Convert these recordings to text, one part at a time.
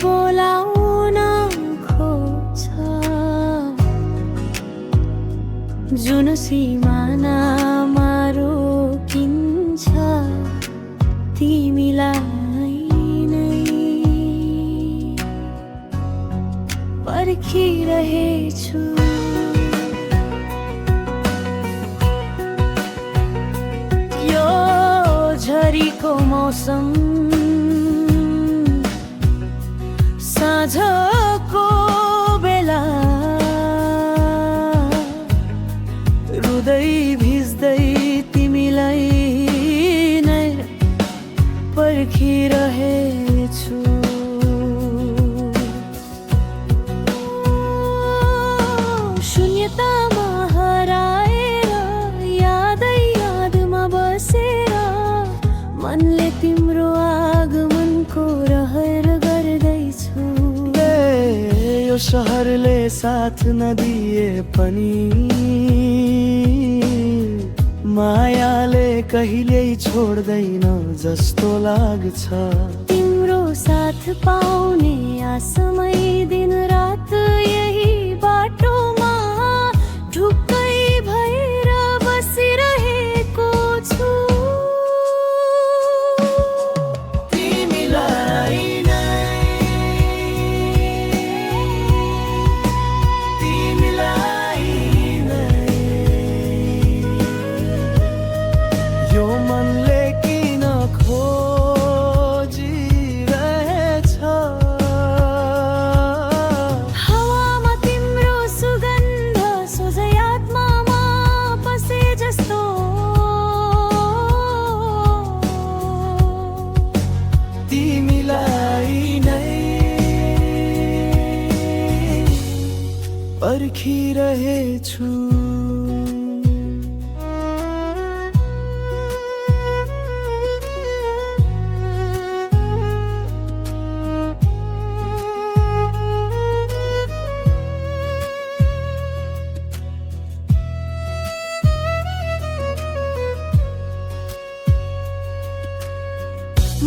बोलाउन खोज्छ, जुन सिमानामा रोकिन्छ तिमीलाई नै पर्खिरहेछु। यो झरीको मौसम, साँझको बेला, रुँदै भिज्दै तिमीलाई नै पर्खिरहेछु। शून्यतामा हराएर यादै यादमा बसेर मनले तिम्रो आगमनको रहर गर्दैछु। यो शहरले साथ नदिए पनि मायाले कहिल्यै छोड्दैन जस्तो लाग्छ। तिम्रो साथ पाउने आशमै दिन रात यही बाटोमा ढुक्कै भएर बसिरहेको छु। तिमीलाई नै, तिमीलाई नै यो मनले किन खोजिरहेछ। हावामा तिम्रो सुगन्ध सोझै आत्मामा पसे जस्तो, तिमीलाई नै पर्खिरहेछु।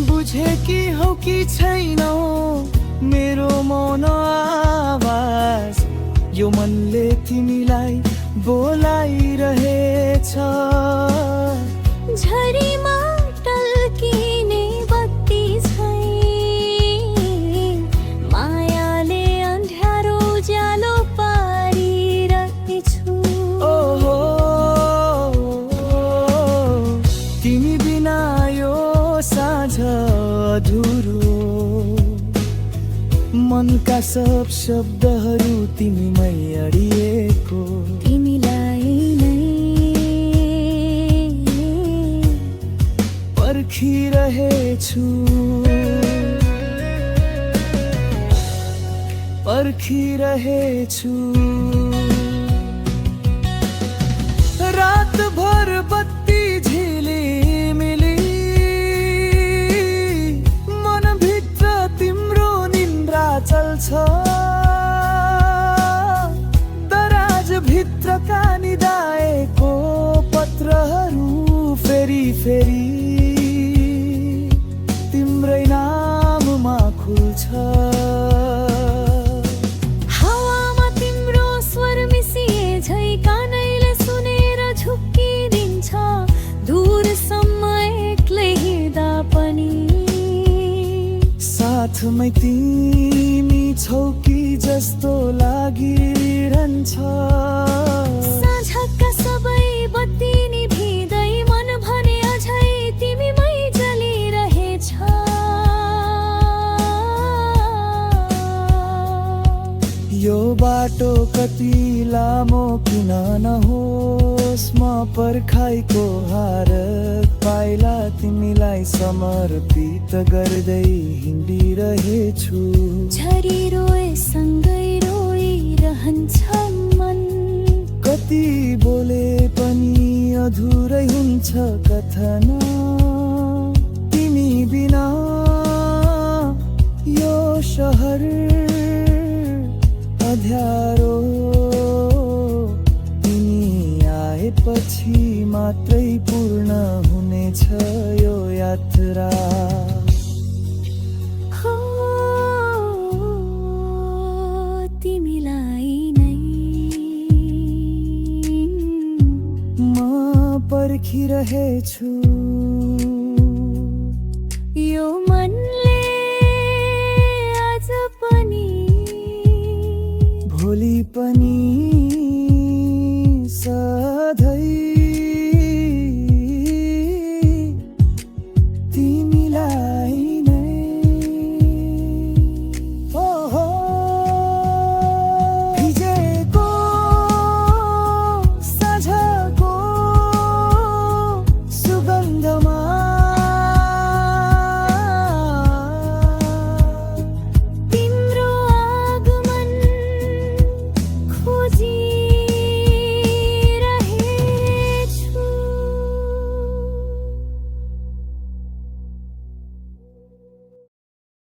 बुझे कि हौ कि छैनौ मेरो मौन आवाज, यो मनले तिमीलाई बोलाइरहेछ। झरीमा टल्किने बत्ती झैं मायाले अन्ध्यारो उज्यालो पारिरहेछु। ओहो, तिमी बिना यो साँझ अधुरो, मनका सब शब्दहरू तिमीमै अडिएको। तिमीलाई नै पर्खिरहेछु, पर्खिरहेछु। रातभर बत्ती झिलिमिली, मनभित्र तिम्रो निन्द्रा चल्छ। दराज भित्रका निदाएको पत्रहरू फेरि फेरि तिम्रै नाममा खुल्छ। हावामा तिम्रो स्वर मिसिए झै कानैले सुनेर झुक्किदिन्छ। दूरसम्म एक्लै हिँड्दा पनि साथमै तिमी छौ कि जस्तो लागिरहन्छ। साँझका सबै बत्ती निभिँदै मन भने अझै तिमीमै जलिरहेछ। यो बाटो कति लामो किन नहोस्, म पर्खाइको हार पाइला तिमीलाई समर्पित गर्दै हिँडिरहेछु। झरी रोए सँगै रोइरहन्छ मन, कति बोले पनि अधुरै हुन्छ कथन। तिमी बिना यो शहर अँध्यारो, तिमी आएपछि मात्रै पूर्ण हुनेछ यो यात्रा। हो देखिरहेछु